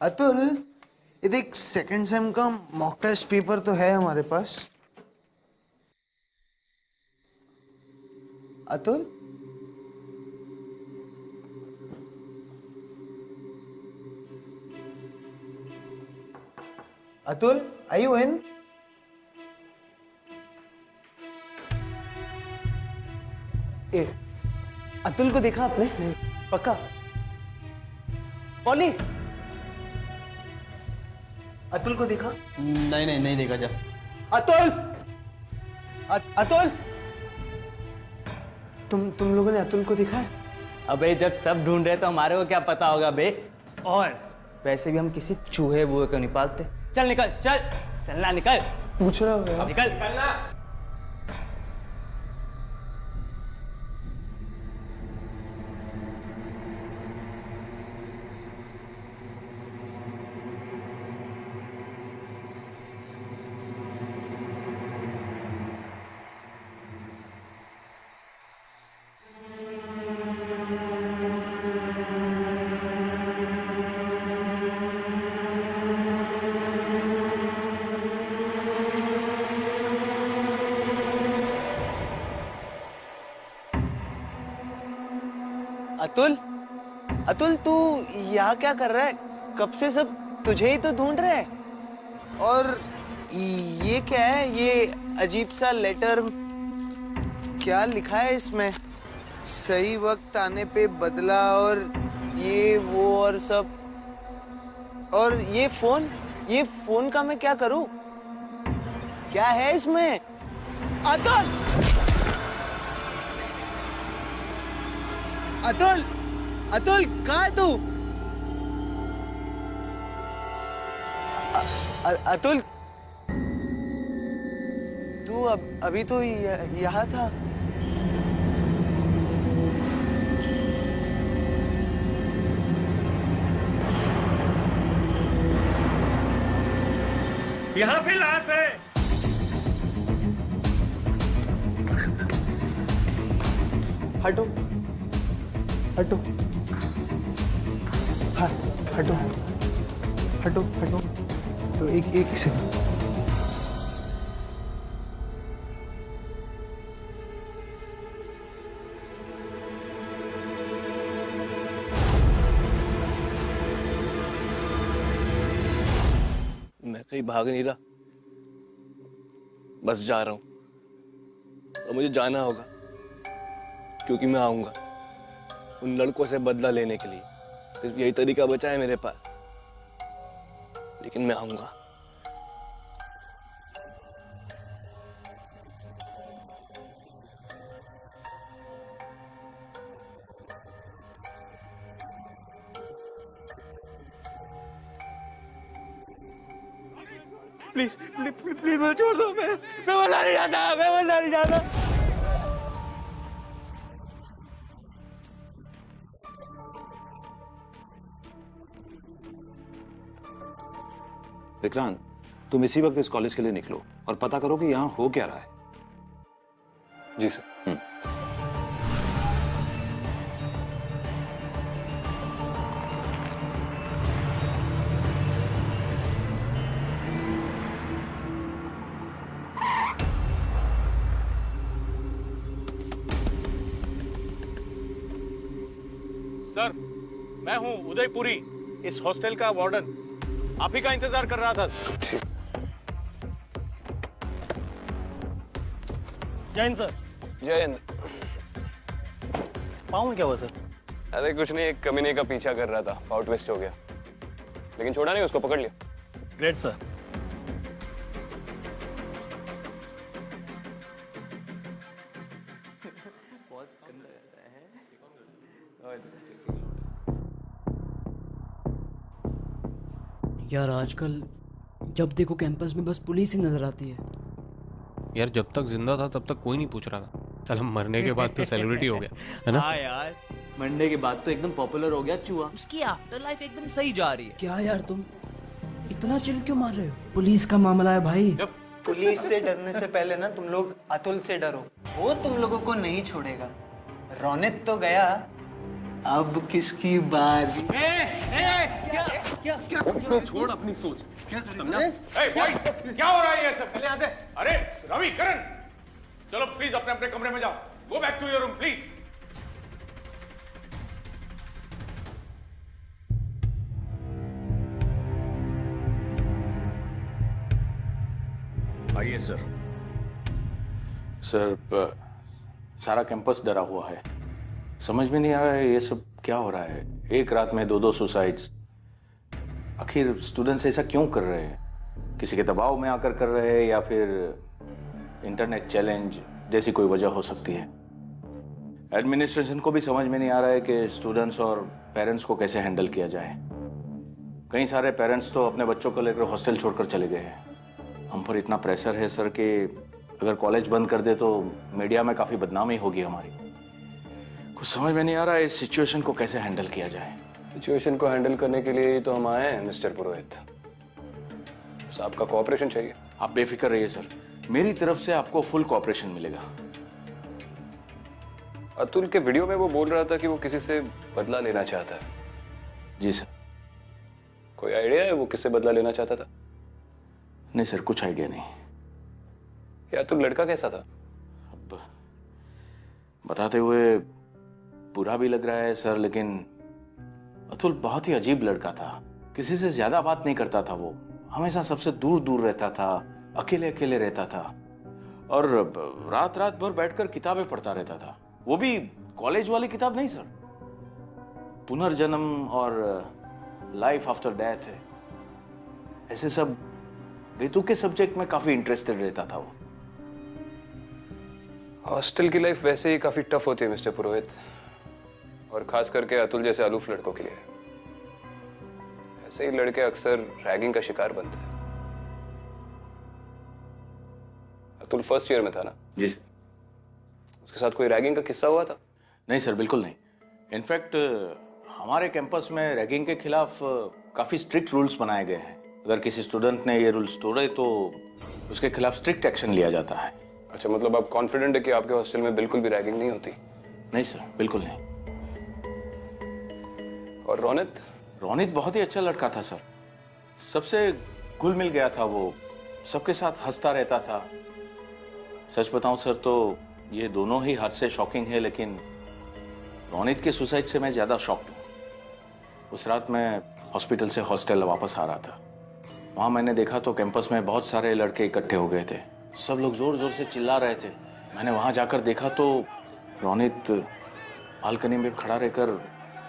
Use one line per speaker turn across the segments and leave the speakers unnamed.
अतुल, ये देख second same का मॉक टेस्ट पेपर तो है हमारे पास। Atul, Atul, are you in? ए, अतुल को देखा आपने? पक्का? पॉली, अतुल को देखा?
नहीं देखा। जा
अतुल, अतुल, तुम लोगों ने अतुल को देखा है?
अबे जब सब ढूंढ रहे तो हमारे को क्या पता होगा बे। और वैसे भी हम किसी चूहे बुहे को नहीं पालते। चल निकल, चलना निकल।
पूछ रहा हूँ यार।
निकलना।
अतुल तू यहाँ क्या कर रहा है? कब से सब तुझे ही तो ढूंढ रहे हैं। और ये क्या है? ये अजीब सा लेटर, क्या लिखा है इसमें? सही वक्त आने पे बदला और ये वो और सब। और ये फोन का मैं क्या करूं? क्या है इसमें? अतुल, अतुल, अतुल, कहाँ है तू? अतुल, तू अभी तो यहाँ था।
यहाँ पे लाश है।
हटो, हटो, हटो, हटो, हटो। तो एक सेकंड।
मैं कहीं भाग नहीं रहा, बस जा रहा हूं। और मुझे जाना होगा क्योंकि मैं आऊंगा उन लड़कों से बदला लेने के लिए। सिर्फ यही तरीका बचा है मेरे पास, लेकिन मैं आऊंगा।
प्लीज मुझे छोड़ दो। मैं मरना नहीं चाहता, मैं मरना नहीं चाहता।
विक्रांत, तुम इसी वक्त इस कॉलेज के लिए निकलो और पता करो कि यहाँ हो क्या रहा है।
जी सर।
सर, मैं हूं उदयपुरी, इस हॉस्टल का वार्डन। आप ही का इंतजार कर रहा था। जय हिंद सर।
जय हिंद।
पाँव में क्या हुआ सर?
अरे कुछ नहीं, एक कमीने का पीछा कर रहा था, पाव ट्विस्ट हो गया, लेकिन छोड़ा नहीं, उसको पकड़ लिया।
Great sir.
यार आजकल जब देखो कैंपस में बस पुलिस ही नजर आती है।
यार जब तक जिंदा था तब तक कोई नहीं पूछ रहा था, चल हम मरने के बाद तो सेलिब्रिटी हो गया है ना।
हाँ यार, मरने के बाद तो एकदम पॉपुलर हो गया चूहा। उसकी आफ्टर लाइफ एकदम सही जा रही है।
क्या यार तुम इतना चिल क्यों मार रहे हो? पुलिस का मामला है भाई।
पुलिस से डरने से पहले ना तुम लोग अतुल से डरो, वो तुम लोगों को नहीं छोड़ेगा। रोनित तो गया, अब किसकी बारी?
छोड़ अपनी सोच। समझा?
Hey, boys, क्या हो रहा है ये सब? यहाँ से। अरे रवि, करण, चलो प्लीज अपने अपने कमरे में जाओ। Go back to your room, please. आइए सर। सर, सारा कैंपस डरा हुआ है। समझ में नहीं आ रहा है ये सब क्या हो रहा है। एक रात में 2-2 सुसाइड्स। आखिर स्टूडेंट्स ऐसा क्यों कर रहे हैं? किसी के दबाव में आकर कर रहे हैं या फिर इंटरनेट चैलेंज जैसी कोई वजह हो सकती है। एडमिनिस्ट्रेशन को भी समझ में नहीं आ रहा है कि स्टूडेंट्स और पेरेंट्स को कैसे हैंडल किया जाए। कई सारे पेरेंट्स तो अपने बच्चों को लेकर हॉस्टल छोड़कर चले गए हैं। हम पर इतना प्रेशर है सर कि अगर कॉलेज बंद कर दे तो मीडिया में काफ़ी बदनामी होगी हमारी। कुछ समझ में नहीं आ रहा है इस सिचुएशन को कैसे हैंडल किया जाए।
सिचुएशन को हैंडल करने के लिए ही तो हम आए हैं मिस्टर पुरोहित। बस आपका कोऑपरेशन चाहिए।
आप बेफिक्र रहिए सर, मेरी तरफ से आपको फुल कोऑपरेशन मिलेगा।
अतुल के वीडियो में वो बोल रहा था कि वो किसी से बदला लेना चाहता है।
जी सर।
कोई आइडिया है वो किससे बदला लेना चाहता था?
नहीं सर, कुछ आइडिया नहीं।
या अतुल लड़का कैसा था?
अब बताते हुए बुरा भी लग रहा है सर, लेकिन अतुल बहुत ही अजीब लड़का था। किसी से ज्यादा बात नहीं करता था। वो हमेशा सबसे दूर दूर रहता था, अकेले अकेले रहता था और रात रात भर बैठकर किताबें पढ़ता रहता था। वो भी कॉलेज वाली किताब नहीं सर, पुनर्जन्म और लाइफ आफ्टर डेथ, ऐसे सब बेतुके के सब्जेक्ट में काफी इंटरेस्टेड रहता था वो।
हॉस्टल की लाइफ वैसे ही काफी टफ होती है मिस्टर पुरोहित, और खास करके अतुल जैसे अलूफ लड़कों के लिए। ऐसे ही लड़के अक्सर रैगिंग का शिकार बनते हैं। अतुल फर्स्ट ईयर में था ना?
जी सर।
उसके साथ कोई रैगिंग का किस्सा हुआ था?
नहीं सर, बिल्कुल नहीं। इनफैक्ट हमारे कैंपस में रैगिंग के खिलाफ काफी स्ट्रिक्ट रूल्स बनाए गए हैं। अगर किसी स्टूडेंट ने ये रूल्स तोड़े तो उसके खिलाफ स्ट्रिक्ट एक्शन लिया जाता है।
अच्छा, मतलब आप कॉन्फिडेंट है कि आपके हॉस्टल में बिल्कुल भी रैगिंग नहीं होती?
नहीं सर, बिल्कुल नहीं।
और रोनित?
रोनित बहुत ही अच्छा लड़का था सर, सबसे घुल मिल गया था। वो सबके साथ हंसता रहता था। सच बताऊं सर तो ये दोनों ही हद से शॉकिंग है, लेकिन रोनित के सुसाइड से मैं ज्यादा शॉक्ड हूँ। उस रात मैं हॉस्पिटल से हॉस्टल वापस आ रहा था। वहां मैंने देखा तो कैंपस में बहुत सारे लड़के इकट्ठे हो गए थे। सब लोग जोर जोर से चिल्ला रहे थे। मैंने वहां जाकर देखा तो रोनित बालकनी में खड़ा रहकर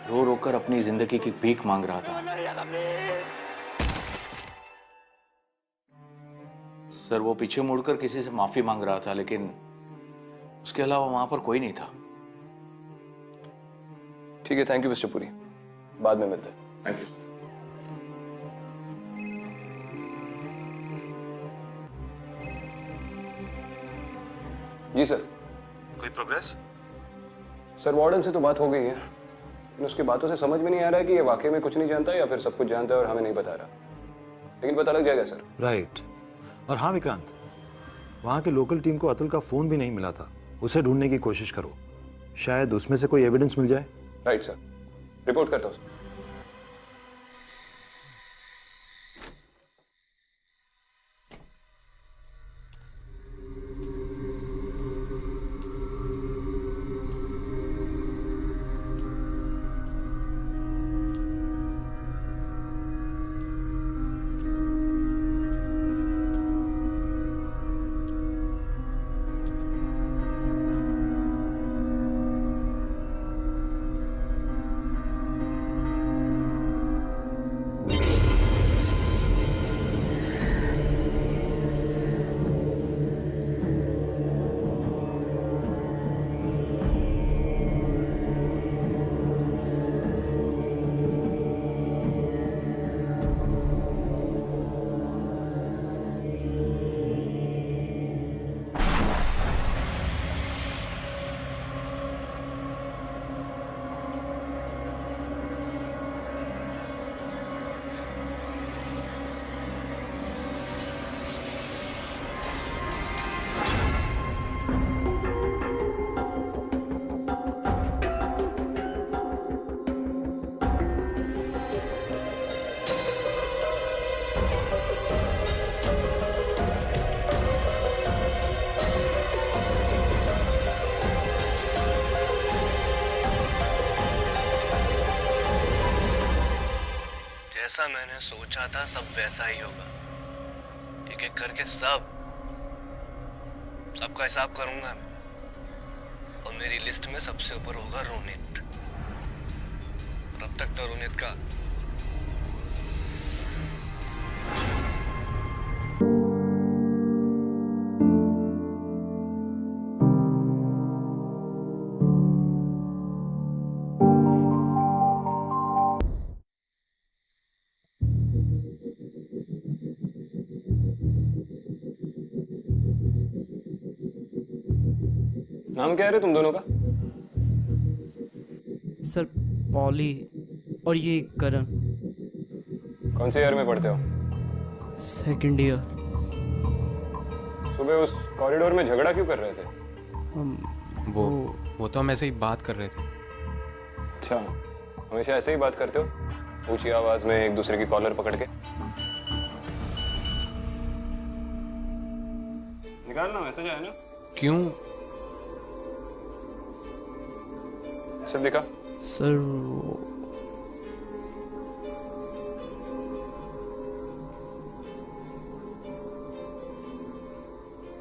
रो रो कर अपनी जिंदगी की भीख मांग रहा था। सर, वो पीछे मुड़कर किसी से माफी मांग रहा था, लेकिन उसके अलावा वहां पर कोई नहीं था।
ठीक है, थैंक यू मिस्टर पुरी, बाद में मिलते हैं।
Thank you.
जी सर।
कोई प्रोग्रेस?
सर, वार्डन से तो बात हो गई है, लेकिन उसकी बातों से समझ में नहीं आ रहा है कि ये वाकई में कुछ नहीं जानता या फिर सब कुछ जानता है और हमें नहीं बता रहा। लेकिन पता लग जाएगा सर।
राइट। और हाँ विक्रांत, वहाँ की लोकल टीम को अतुल का फोन भी नहीं मिला था। उसे ढूंढने की कोशिश करो, शायद उसमें से कोई एविडेंस मिल जाए।
राइट सर, रिपोर्ट करता हूँ सर। था सब वैसा ही होगा। एक एक करके सबका हिसाब करूंगा मैं, और मेरी लिस्ट में सबसे ऊपर होगा रोनित। और अब तक तो रोनित का
नाम क्या है रे तुम दोनों का?
सर पॉली और ये करण।
कौन से ईयर में पढ़ते हो?
Second year.
सुबह उस कॉरिडोर में झगड़ा क्यों कर रहे थे?
वो तो हम ऐसे ही बात कर रहे थे।
अच्छा, हमेशा ऐसे ही बात करते हो, ऊंची आवाज में एक दूसरे की कॉलर पकड़ के? निकालना मैसेज आया ना?
क्यों?
सब दिखा?
सर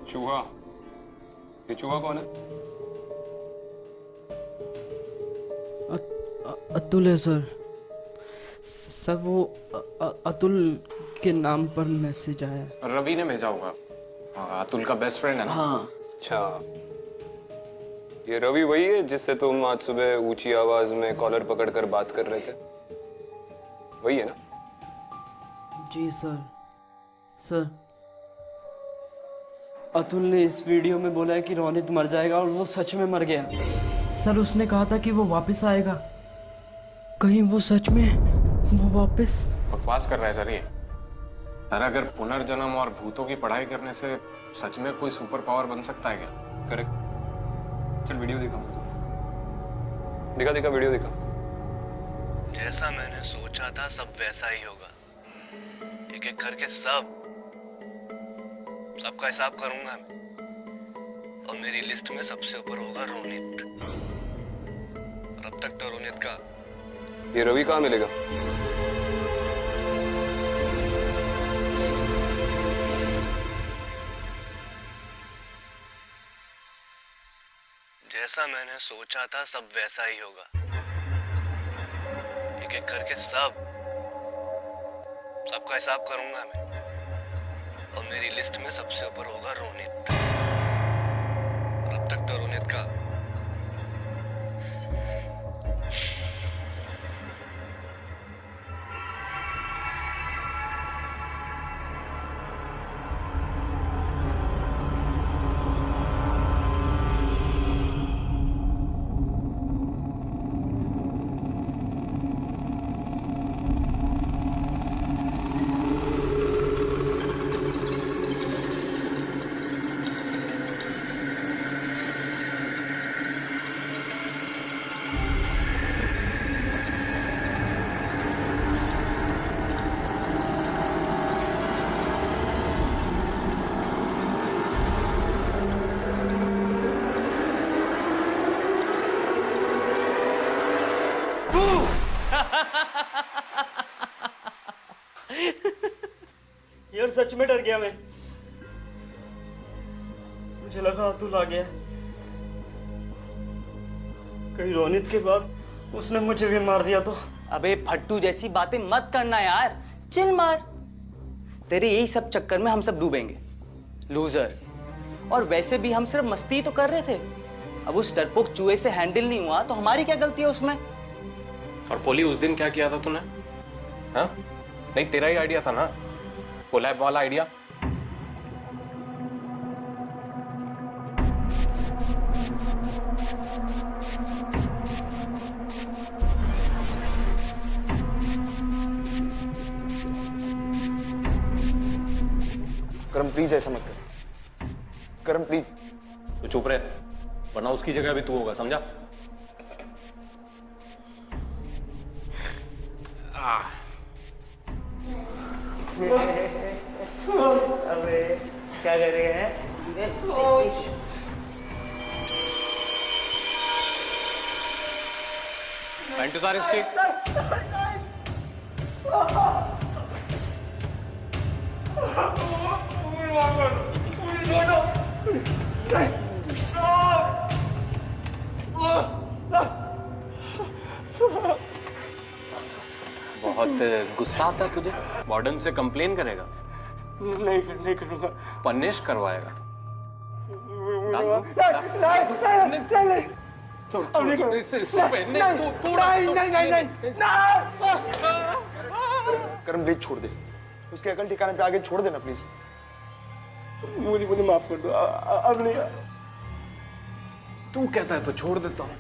चूहा। ये चूहा कौन है?
अतुल है सर। सर वो अतुल के नाम पर मैसेज आया।
रवि ने भेजा होगा। अतुल का बेस्ट फ्रेंड है ना?
हाँ।
अच्छा, ये रवि वही है जिससे तुम आज सुबह ऊंची आवाज में कॉलर पकड़कर बात कर रहे थे? वही है ना?
जी सर। सर अतुल ने इस वीडियो में बोला है कि रोनित मर जाएगा, और वो सच में मर गया। सर उसने कहा था कि वो वापस आएगा। कहीं वो सच में वो वापस?
बकवास कर रहा है सर ये। सर अगर पुनर्जन्म और भूतों की पढ़ाई करने से सच में कोई सुपर पावर बन सकता है क्या?
करेक्ट। चल वीडियो दिखा। दिखा वीडियो दिखा।
जैसा मैंने सोचा था सब वैसा ही होगा। एक एक करके सबका हिसाब करूंगा मैं, और मेरी लिस्ट में सबसे ऊपर होगा रोनित। और अब तक तो रोनित का
ये रवि कहाँ मिलेगा?
जैसा मैंने सोचा था सब वैसा ही होगा। एक एक करके सबका हिसाब करूंगा मैं, और मेरी लिस्ट में सबसे ऊपर होगा रोनित। और अब तक तो रोनित का
यार सच में डर गया मैं। मुझे लगा अतुल आ गया। कहीं रोनित के बाद उसने मुझे भी मार दिया तो?
अबे फट्टू जैसी बातें मत करना यार, चिल मार। तेरे यही सब चक्कर में हम सब डूबेंगे, लूजर। और वैसे भी हम सिर्फ मस्ती तो कर रहे थे। अब उस डरपोक चूहे से हैंडल नहीं हुआ तो हमारी क्या गलती है उसमें?
और पोली उस दिन क्या किया था तूने? हाँ? नहीं तेरा ही आइडिया था ना, कोलैब वाला आइडिया।
करम प्लीज ऐसा मत कर। करम प्लीज।
तो चुप रहे, वरना उसकी जगह भी तू होगा, समझा?
अबे क्या कर रहे हैं?
पैंट उतार इसकी। बहुत गुस्सा आता है तुझे? वार्डन से कंप्लेन करेगा?
नहीं करूंगा।
पनिश करवाएगा?
करम प्लीज छोड़ दे, उसके अकल ठिकाने पे आगे छोड़ देना प्लीज।
मुझे माफ कर दो, अब नहीं।
तू कहता है तो छोड़ देता हूं।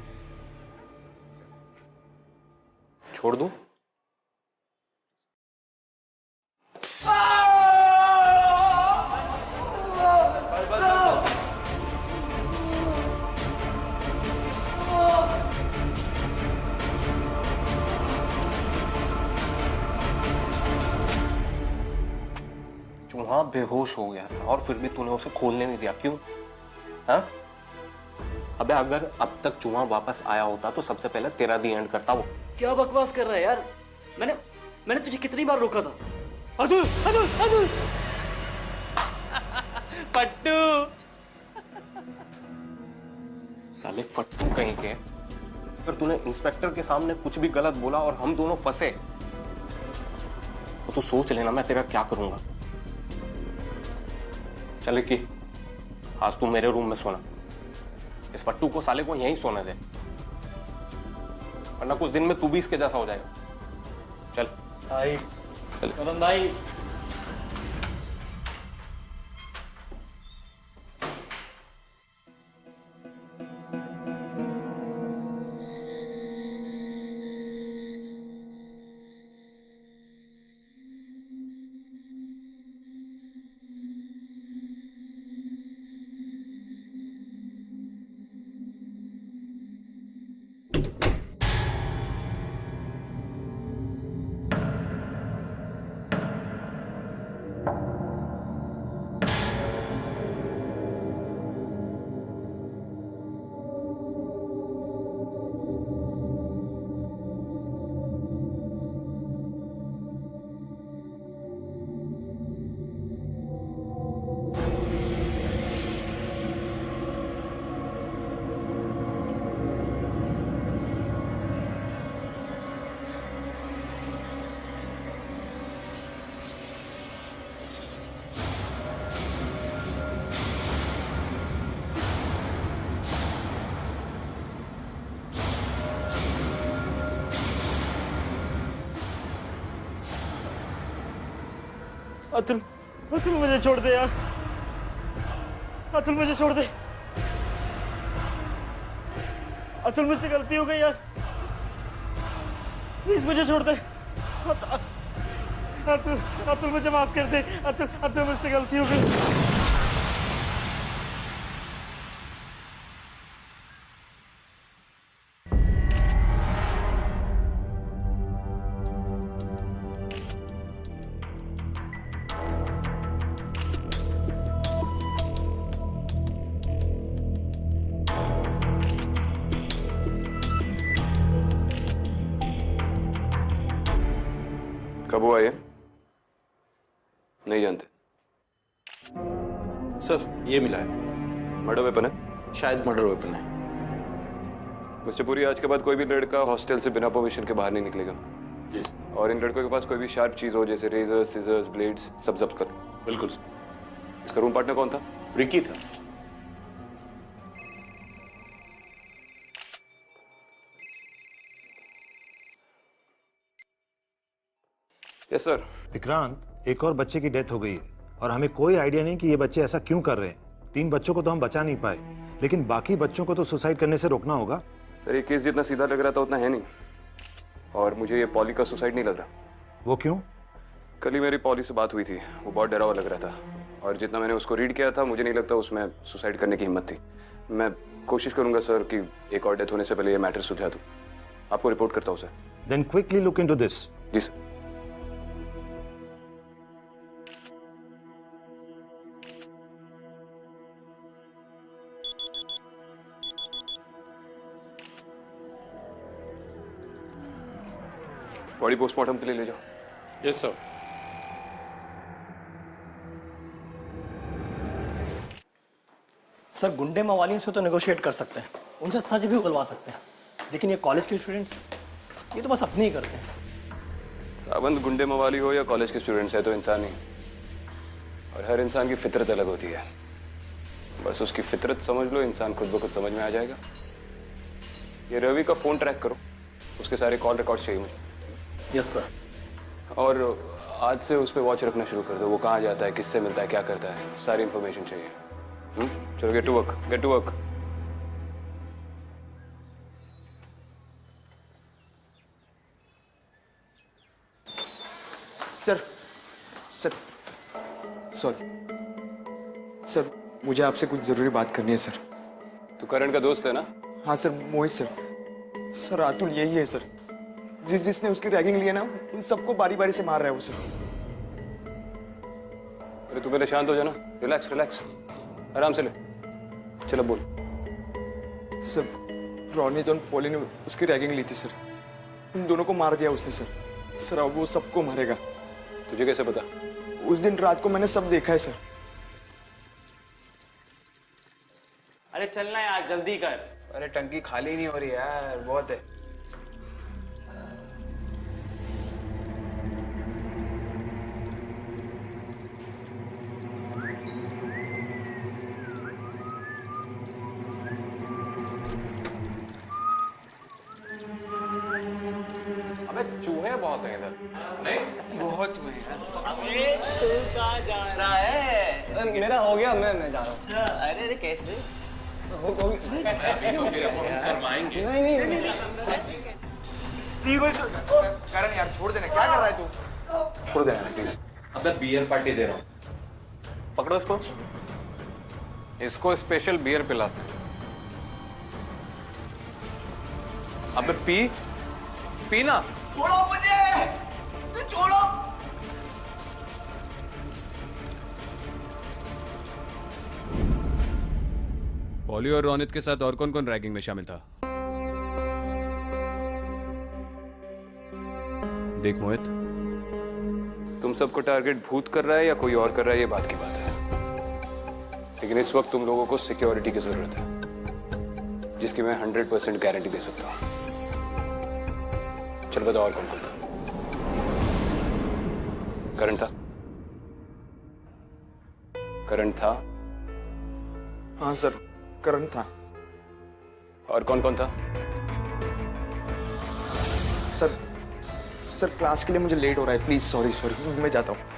छोड़ दूं? चूहा बेहोश हो गया था और फिर भी तूने उसे खोलने नहीं दिया, क्यों? हाँ? अबे अगर अब तक चूहा वापस आया होता तो सबसे पहले तेरा दी एंड करता वो।
क्या बकवास कर रहा है यार? मैंने तुझे कितनी बार रोका था?
अतुल अतुल अतुल पट्टू।
साले फट्टू कहीं के, अगर तूने इंस्पेक्टर के सामने कुछ भी गलत बोला और हम दोनों फंसे तो तू सोच लेना मैं तेरा क्या करूंगा। चले कि आज तू मेरे रूम में सोना, इस फट्टू को साले को यहीं सोने दे, वरना कुछ दिन में तू भी इसके जैसा हो जाएगा। चल
भाई,
कदम भाई। अतुल, अतुल मुझे छोड़ दे यार। अतुल मुझे छोड़ दे। अतुल मुझसे गलती हो गई यार, प्लीज मुझे छोड़ दे। अतुल, अतुल मुझे माफ कर दे। अतुल, अतुल मुझसे गलती हो गई।
कब हुआ ये? नहीं जानते?
सर ये मिला है,
मर्डर वेपन है?
शायद मर्डर वेपन है।
मिस्टर पुरी, आज के बाद कोई भी लड़का हॉस्टल से बिना परमिशन के बाहर नहीं निकलेगा।
जी।
और इन लड़कों के पास कोई भी शार्प चीज हो जैसे रेजर, सीजर्स, ब्लेड्स, सब जब्त करो।
बिल्कुल।
इसका रूम पार्टनर कौन था?
रिकी था।
Yes sir.
विक्रांत, एक और बच्चे की डेथ हो गई है और हमें कोई आइडिया नहीं कि ये बच्चे ऐसा क्यों कर रहे हैं। 3 बच्चों को तो हम बचा नहीं पाए, लेकिन बाकी बच्चों को तो सुसाइड करने से रोकना होगा।
सर ये केस जितना सीधा लग रहा था उतना है नहीं, और मुझे ये पॉली का सुसाइड नहीं लग रहा।
वो क्यों?
कल ही मेरी पॉली से बात हुई थी, वो बहुत डरा हुआ लग रहा था, और जितना मैंने उसको रीड किया था मुझे नहीं लगता उसमें सुसाइड करने की हिम्मत थी। मैं कोशिश करूंगा सर कि एक और डेथ होने से पहले ये मैटर सुलझा दूं। आपको रिपोर्ट करता हूं sir.
Then quickly look into this.
जी सर। बॉडी पोस्टमार्टम के लिए ले जाओ।
Yes sir.
सर गुंडे मवालियों से तो नेगोशिएट कर सकते हैं, उनसे सच भी उगलवा सकते हैं, लेकिन ये कॉलेज के स्टूडेंट्स ये तो बस अपने ही करते हैं।
सावंत गुंडे मवाली हो या कॉलेज के स्टूडेंट्स है तो इंसान ही, और हर इंसान की फितरत अलग होती है। बस उसकी फितरत समझ लो, इंसान खुद ब खुद समझ में आ जाएगा। ये रवि का फोन ट्रैक करो, उसके सारे कॉल रिकॉर्ड्स चाहिए मुझे।
Yes sir.
और आज से उस पर वॉच रखना शुरू कर दो, वो कहाँ जाता है, किससे मिलता है, क्या करता है, सारी इंफॉर्मेशन चाहिए। चलो get to work, get to work.
Sir sir sorry sir, मुझे आपसे कुछ जरूरी बात करनी है सर।
तू करण का दोस्त है ना?
हाँ सर, मोहित सर। सर अतुल यही है सर, जिसने उसकी रैगिंग लिया ना, उन सबको बारी बारी से मार रहा है वो सर।
अरे तू पहले शांत हो जाना, रिलैक्स रिलैक्स, आराम से ले। चलो बोल।
सर रोनित और पॉली ने उसकी रैगिंग ली थी सर, उन दोनों को मार दिया उसने सर। सर अब वो सबको मारेगा।
तुझे कैसे पता?
उस दिन रात को मैंने सब देखा है सर।
अरे चलना यार, जल्दी कर।
अरे टंकी खाली नहीं हो रही यार, बहुत है।
अबे चूहे बहुत हैं इधर। नहीं
बहुत चूहे हैं।
अबे तू कहाँ जा रहा है?
मेरा हो गया, मैं जा रहा हूँ।
अरे अरे कैसे?
करवाएंगे।
नहीं
करण यार छोड़ देना, क्या कर रहा है तू? छोड़ देना प्लीज।
अबे बियर पार्टी दे रहा हूँ, पकड़ो इसको, इसको स्पेशल बियर पिलाते हैं। अबे पी पीना।
छोड़ो मुझे, छोड़ो।
पॉली और रोनित के साथ और कौन कौन रैगिंग में शामिल था? देख मोहित,
तुम सबको टारगेट भूत कर रहा है या कोई और कर रहा है, ये बात की बात है। लेकिन इस वक्त तुम लोगों को सिक्योरिटी की जरूरत है, जिसकी मैं 100% गारंटी दे सकता हूँ। चल बताओ और कौन कौन था? करण था? करण था?
हाँ सर, करण था।
और कौन कौन था?
सर क्लास के लिए मुझे लेट हो रहा है, प्लीज सॉरी सॉरी, मैं जाता हूँ।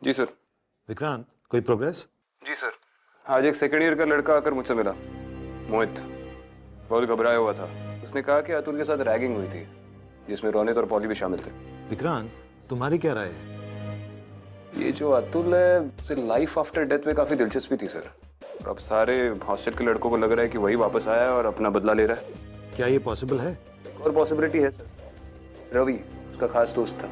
जी सर।
विक्रांत, कोई प्रोग्रेस?
जी सर, आज एक सेकेंड ईयर का लड़का आकर मुझसे मिला, मोहित। बहुत घबराया हुआ था। उसने कहा कि अतुल के साथ रैगिंग हुई थी, जिसमें रोनित और पॉली भी शामिल थे।
विक्रांत, तुम्हारी क्या राय है?
ये जो अतुल है, उसे लाइफ आफ्टर डेथ में काफी दिलचस्पी थी सर। और अब सारे हॉस्टल के लड़कों को लग रहा है कि वही वापस आया है और अपना बदला ले रहा है।
क्या ये पॉसिबल है?
एक और पॉसिबिलिटी है सर, रवि उसका खास दोस्त था।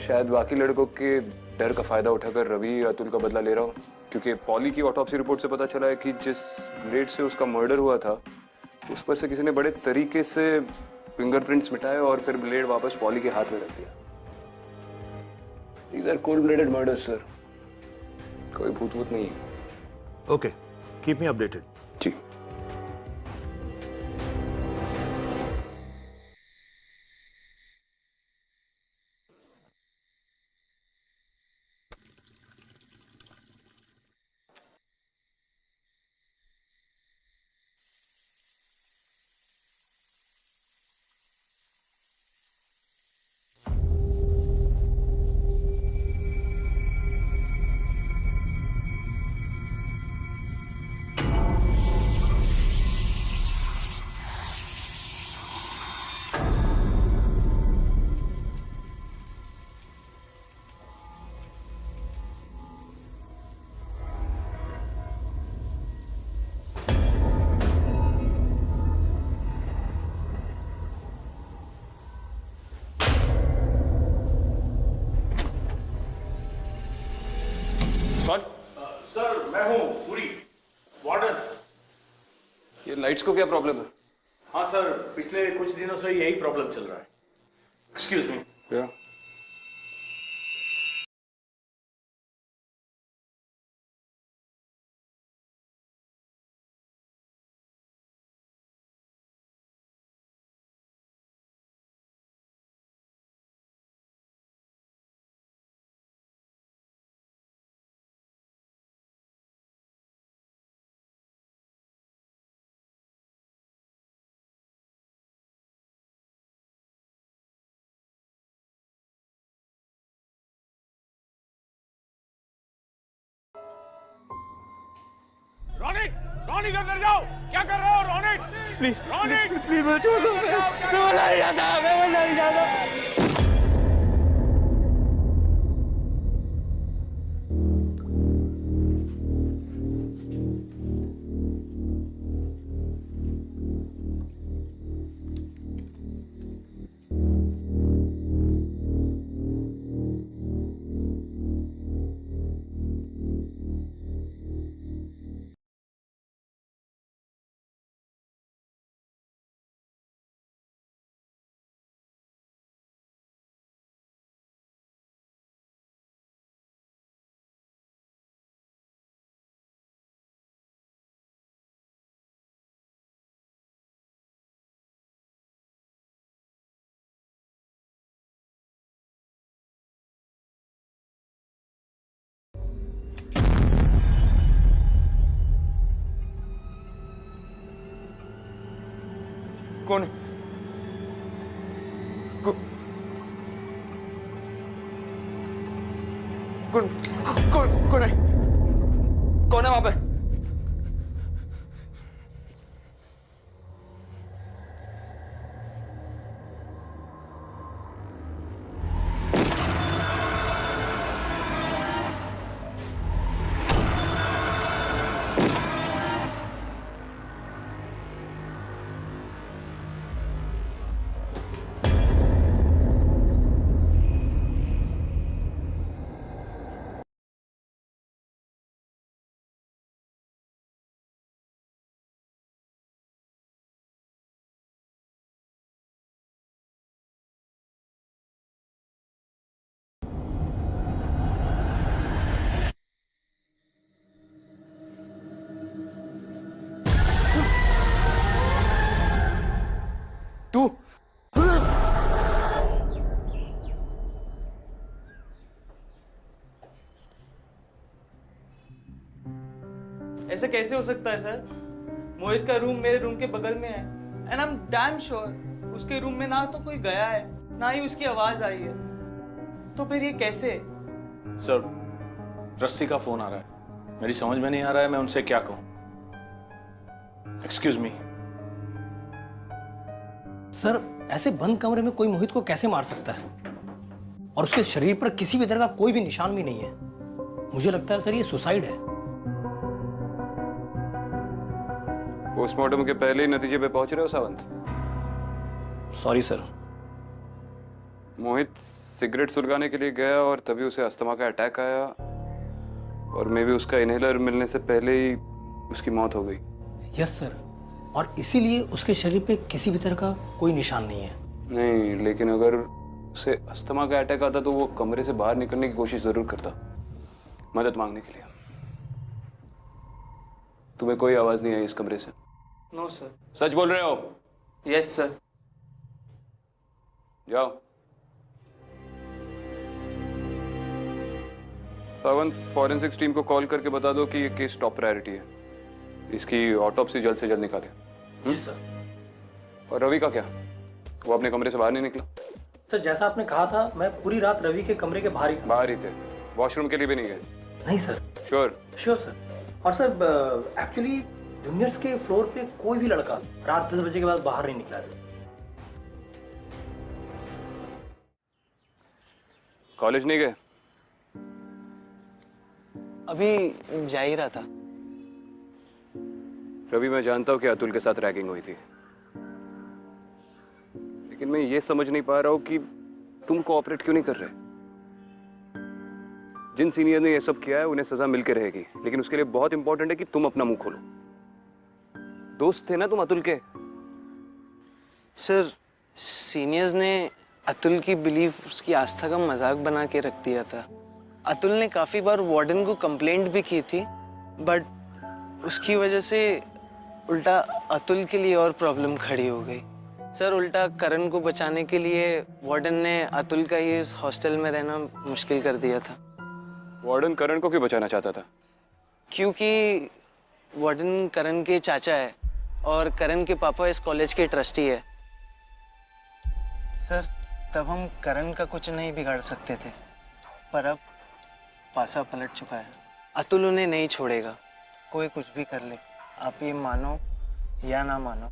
शायद बाकी लड़कों के डर का फायदा उठाकर रवि अतुल का बदला ले रहा हो, क्योंकि पॉली की ऑटोप्सी रिपोर्ट से पता चला है कि जिस ब्लेड से उसका मर्डर हुआ था, उस पर से किसी ने बड़े तरीके से फिंगरप्रिंट्स मिटाए और फिर ब्लेड वापस पॉली के हाथ में रख दिया। These are cold-blooded murders, sir. कोई भूत नहीं है।
Okay, keep me updated.
जी। लाइट्स को क्या प्रॉब्लम है?
हाँ सर, पिछले कुछ दिनों से यही प्रॉब्लम चल रहा है। Excuse me.
क्या?
रोनित, रोनित अंदर जाओ। क्या कर रहे हो रोनित?
प्लीज
रोनित,
प्लीज मुझे छोड़ दो। मैं वहाँ नहीं जाता, मैं वहाँ नहीं जाता।
कौन है? कौन कौन कौन है? कौन है वहां पे? तू
ऐसे कैसे हो सकता है सर? मोहित का रूम मेरे रूम के बगल में है and I am damn sure उसके रूम में ना तो कोई गया है ना ही उसकी आवाज आई है। तो फिर ये कैसे?
सर, ट्रस्टी का फोन आ रहा है। मेरी समझ में नहीं आ रहा है मैं उनसे क्या कहूं। Excuse me.
सर, ऐसे बंद कमरे में कोई मोहित को कैसे मार सकता है? और उसके शरीर पर किसी भी तरह का कोई भी निशान भी नहीं है। मुझे लगता है सर ये सुसाइड है।
पोस्टमार्टम के पहले ही नतीजे पे पहुंच रहे हो Sawant?
Sorry sir.
Mohit cigarette सुलगाने के लिए गया और तभी उसे अस्थमा का अटैक आया और मे भी उसका इनहेलर मिलने से पहले ही उसकी मौत हो गई।
यस सर, और इसीलिए उसके शरीर पे किसी भी तरह का कोई निशान नहीं है।
नहीं, लेकिन अगर उसे अस्थमा का अटैक आता तो वो कमरे से बाहर निकलने की कोशिश जरूर करता, मदद मांगने के लिए। तुम्हें कोई आवाज नहीं आई इस कमरे से?
No sir.
सच बोल रहे हो?
Yes sir.
जाओ। सावंत, फॉरेंसिक्स टीम को कॉल करके बता दो कि ये केस टॉप प्रायोरिटी है। इसकी ऑटोप्सी जल्द से जल्द निकाले।
जी सर।
और रवि का क्या? वो अपने कमरे से बाहर नहीं निकला?
सर, जैसा आपने कहा था, मैं पूरी रात रवि के कमरे के बाहर ही था।
बाहर ही थे? वॉशरूम के लिए भी नहीं गए?
नहीं सर।
श्योर?
Sure sir. और सर, एक्चुअली जूनियर्स के फ्लोर पे कोई भी लड़का रात 10 बजे के बाद बाहर नहीं निकला सर।
कॉलेज नहीं गए?
अभी जा ही रहा था।
रवि, मैं जानता हूं कि अतुल के साथ रैगिंग हुई थी, लेकिन मैं ये समझ नहीं पा रहा हूं कि तुम कोऑपरेट क्यों नहीं कर रहे। जिन सीनियर ने ये सब किया है उन्हें सजा मिल के रहेगी, लेकिन उसके लिए बहुत इंपॉर्टेंट है कि तुम अपना मुंह खोलो। दोस्त थे ना तुम अतुल के?
सर, सीनियर्स ने अतुल की बिलीफ, उसकी आस्था का मजाक बना के रख दिया था। अतुल ने काफी बार वार्डन को कंप्लेंट भी की थी, बट उसकी वजह से उल्टा अतुल के लिए और प्रॉब्लम खड़ी हो गई। सर, उल्टा करण को बचाने के लिए वार्डन ने अतुल का ही इस हॉस्टल में रहना मुश्किल कर दिया था।
वार्डन करण को क्यों बचाना चाहता था?
क्योंकि वार्डन करण के चाचा है और करण के पापा इस कॉलेज के ट्रस्टी है। सर, तब हम करण का कुछ नहीं बिगाड़ सकते थे, पर अब पासा पलट चुका है। अतुल उन्हें नहीं छोड़ेगा, कोई कुछ भी कर ले। आप ये मानो या ना मानो।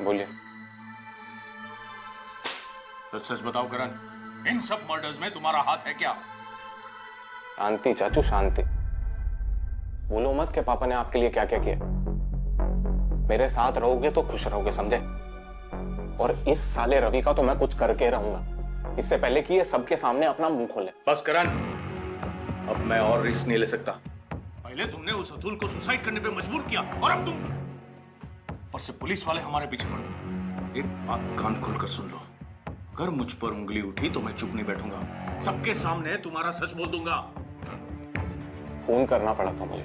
बोलिए।
सच सच बताओ करण, इन सब मर्डर्स में तुम्हारा हाथ है क्या?
शांति चाचू, शांति। बोलो मत कि पापा ने आपके लिए क्या क्या किया। मेरे साथ रहोगे तो खुश रहोगे, समझे? और इस साले रवि का तो मैं कुछ करके रहूंगा, इससे पहले कि ये सबके सामने अपना मुंह खोले।
बस करण, अब मैं और रिस्क नहीं ले सकता। पहले तुमने उस अतुल को सुसाइड करने पे मजबूर किया और अब तुम पर से पुलिस वाले हमारे पीछे पड़े। एक बात कान खोलकर सुन लो, अगर मुझ पर उंगली उठी तो मैं चुप नहीं बैठूंगा, सबके सामने तुम्हारा सच बोल दूंगा।
फोन करना पड़ा था मुझे,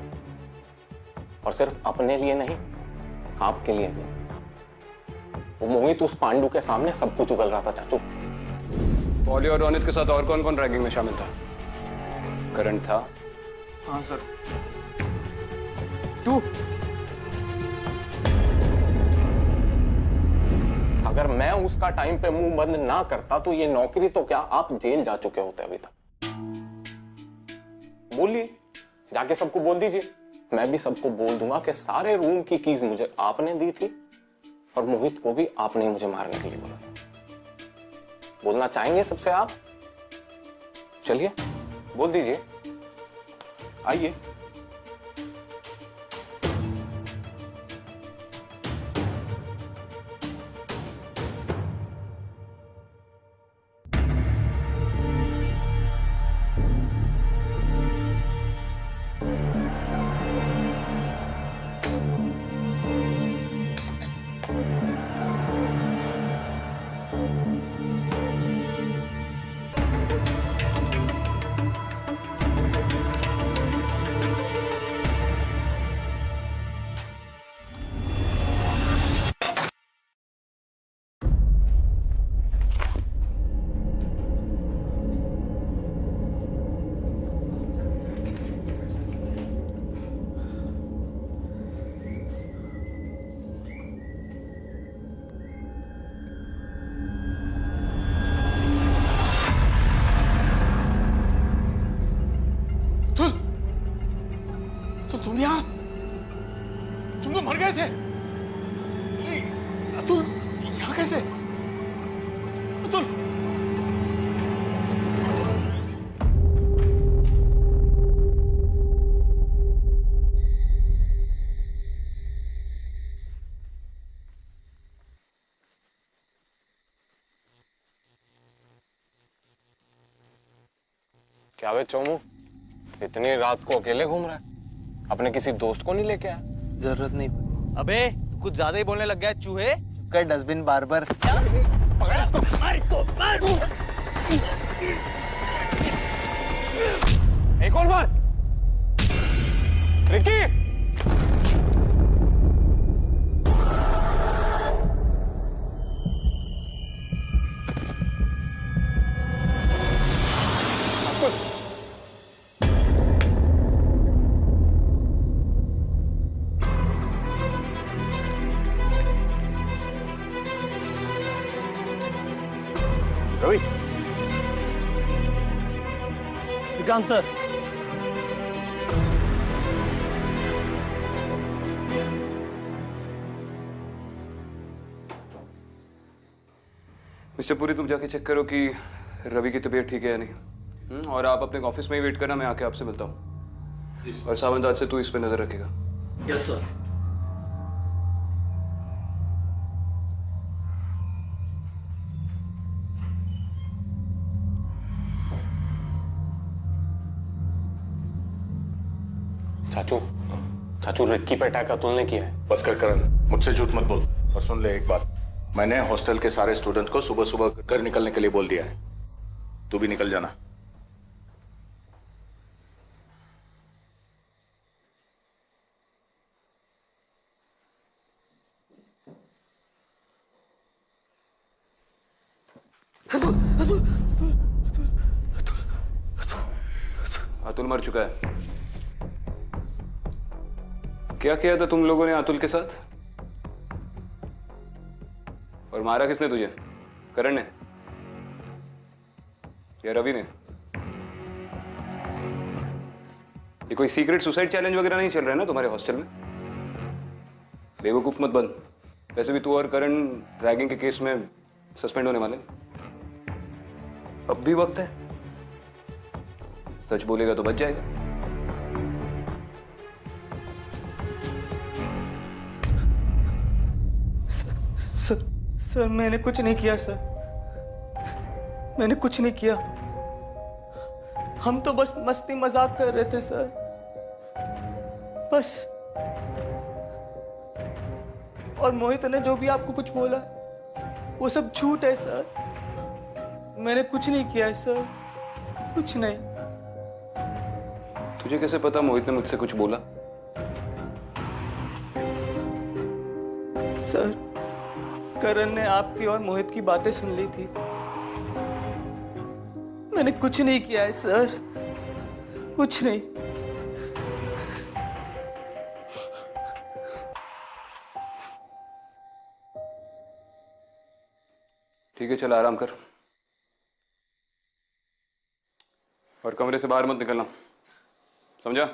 और सिर्फ अपने लिए नहीं, आपके लिए भी। वो मोहित उस पांडु के सामने सब कुछ उगल रहा था चाचू।
पॉली और रोनित के साथ और कौन कौन रैगिंग में शामिल था? करण था?
हाँ सर।
तू?
अगर मैं उसका टाइम पे मुंह बंद ना करता तो ये नौकरी तो क्या, आप जेल जा चुके होते अभी तक। बोलिए, जाके सबको बोल दीजिए। मैं भी सबको बोल दूंगा कि सारे रूम की कीज मुझे आपने दी थी और मोहित को भी आपने ही मुझे मारने के लिए बोला था। बोलना चाहेंगे सबसे आप? चलिए बोल दीजिए, आइए।
तुम यहाँ? तुम तो मर गए थे। अतुल यहाँ कैसे? अतुल!
क्या वे चोमू, इतनी रात को अकेले घूम रहा है? अपने किसी दोस्त को नहीं लेके आया?
जरूरत नहीं।
अबे कुछ ज्यादा ही बोलने लग गया चूहे।
कर डस्टबिन बार-बार।
पकड़ इसको, मार इसको, मार!
एक और बार। रिकी!
रवि,
विक्रांत सर।
मिस्टर पुरी, तुम जाके चेक करो कि रवि की तबीयत ठीक है या नहीं। और आप अपने ऑफिस में ही वेट करना, मैं आके आपसे मिलता हूँ। और सावंत से तू इस पे नजर रखेगा।
Yes sir.
चाचू, चाचू रिक्की पे अटैक अतुल ने किया है।
बस कर करण, मुझसे झूठ मत बोल। और सुन ले एक बात, मैंने हॉस्टल के सारे स्टूडेंट को सुबह सुबह घर निकलने के लिए बोल दिया है। तू भी निकल जाना।
अतुल मर चुका है। क्या किया था तुम लोगों ने अतुल के साथ? और मारा किसने तुझे? करण ने या रवि ने? ये कोई सीक्रेट सुसाइड चैलेंज वगैरह नहीं चल रहा है ना तुम्हारे हॉस्टल में? बेवकूफ मत बन। वैसे भी तू और करण रैगिंग के केस में सस्पेंड होने वाले। अब भी वक्त है, सच बोलेगा तो बच जाएगा।
सर मैंने कुछ नहीं किया सर, मैंने कुछ नहीं किया। हम तो बस मस्ती मजाक कर रहे थे सर, बस। और मोहित ने जो भी आपको कुछ बोला वो सब झूठ है सर। मैंने कुछ नहीं किया है सर, कुछ नहीं।
तुझे कैसे पता मोहित ने मुझसे कुछ बोला?
सर करण ने आपकी और मोहित की बातें सुन ली थी। मैंने कुछ नहीं किया है सर, कुछ नहीं।
ठीक है, चल आराम कर और कमरे से बाहर मत निकलना, समझा?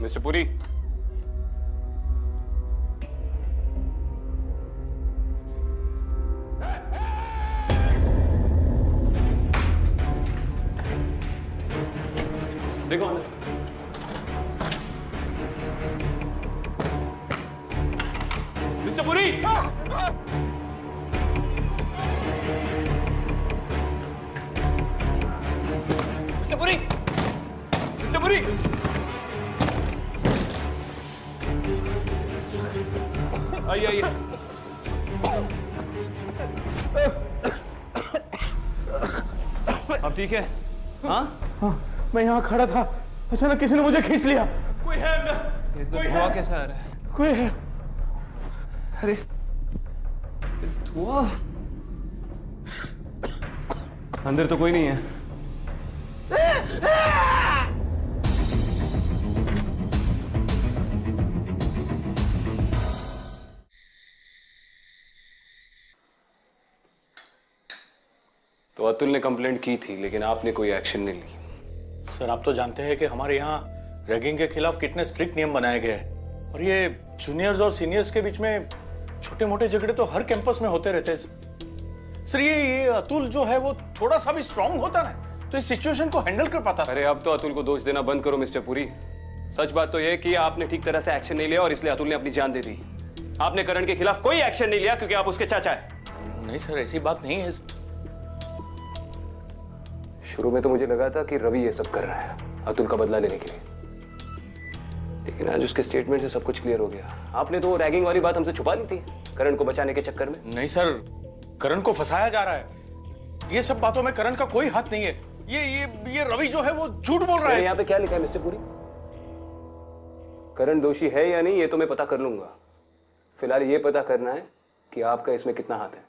मिस्टर पुरी, देखो अंदर। Mister Puri, mister Puri, mister Puri, आइए आइए। अब ठीक है? हाँ,
मैं यहाँ खड़ा था, अचानक किसी ने मुझे खींच लिया।
कोई है अंदर?
ये तो धुआं कैसा आ रहा है?
कोई है?
अरे धुआं,
अंदर तो कोई नहीं है। तो अतुल ने कंप्लेंट की थी, लेकिन आपने कोई एक्शन नहीं ली।
सर, आप तो जानते हैं कि हमारे यहाँ रैगिंग के खिलाफ कितने स्ट्रिक्ट नियम बनाए गए हैं, और ये जूनियर्स और सीनियर्स के बीच में छोटे मोटे झगड़े तो हर कैंपस में होते रहते हैं। सर ये अतुल जो है वो थोड़ा सा भी स्ट्रांग होता ना तो इस सिचुएशन को हैंडल कर पाता।
अरे अब तो अतुल को दोष देना बंद करो मिस्टर पुरी। सच बात तो यह कि आपने ठीक तरह से एक्शन नहीं लिया और इसलिए अतुल ने अपनी जान दे दी। आपने करण के खिलाफ कोई एक्शन नहीं लिया क्योंकि आप उसके चाचा है।
नहीं सर, ऐसी बात नहीं है।
शुरू में तो मुझे लगा था कि रवि ये सब कर रहा है अतुल का बदला लेने के लिए, लेकिन आज उसके स्टेटमेंट से सब कुछ क्लियर हो गया। आपने तो रैगिंग वाली बात हमसे छुपा ली थी करण को बचाने के चक्कर में।
नहीं सर, करण को फंसाया जा रहा है। ये सब बातों में करण का कोई हाथ नहीं है। ये रवि जो है वो झूठ बोल रहा है।
यहाँ पे क्या लिखा है मिस्टर पुरी? करण दोषी है या नहीं ये तो मैं पता कर लूंगा। फिलहाल ये पता करना है कि आपका इसमें कितना हाथ है।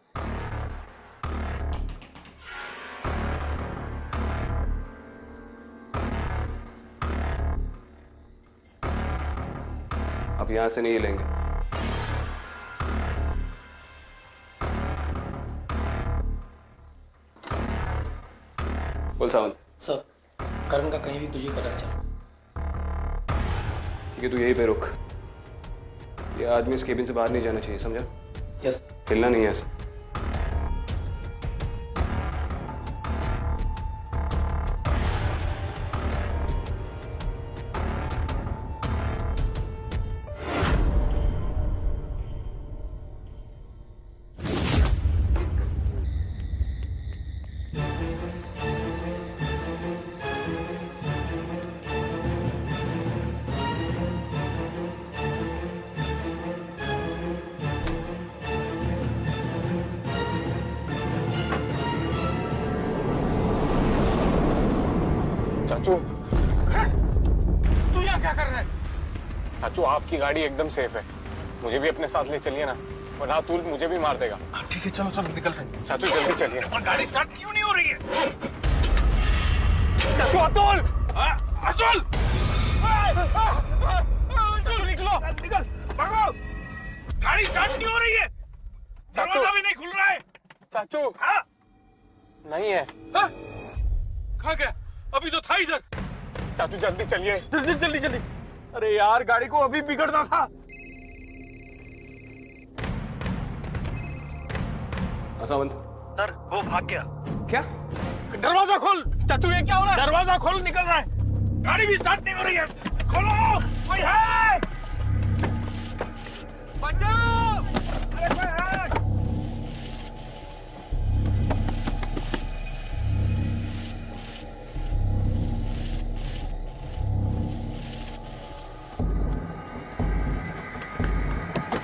आप यहां से नहीं लेंगे। बोल सावंत।
सर, करण का कहीं भी कुछ भी पता नहीं चला।
ठीक है, तू यहीं पे रुक। ये आदमी इस केबिन से बाहर नहीं जाना चाहिए, समझा?
यस।
हिलना नहीं है ऐसा।
चाचू,
तू यहाँ क्या कर रहा है?
चाचू आपकी गाड़ी एकदम सेफ है। मुझे भी अपने साथ ले चलिए ना, वरना अतुल मुझे भी मार देगा।
ठीक है, चलो चलो निकलते हैं।
चाचू जल्दी चलिए।
पर गाड़ी स्टार्ट क्यों नहीं हो रही है?
चाचू अतुल!
अतुल! चाचू निकलो, निकल, भागो! गाड़ी स्टार्ट नहीं हो रही है। दरवाजा भी नहीं खुल रहा है।
चाचू
हाँ?
नहीं है।
हाँ? कहाँ गया? अभी तो था इधर।
चाचू जल्दी चलिए।
जल्दी जल्दी जल्दी। अरे यार, गाड़ी को अभी बिगड़ना था।
सावंत,
सर, वो भाग गया।
क्या? दरवाजा खोल।
चाचू ये क्या हो रहा है?
दरवाजा खोल, निकल रहा है। गाड़ी भी स्टार्ट नहीं हो रही है। खोलो, कोई है?
बचाओ!
अरे कोई है?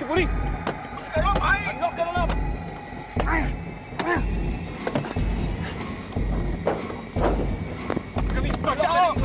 पूरी करो भाई, अनलॉक करो ना।
बचाओ!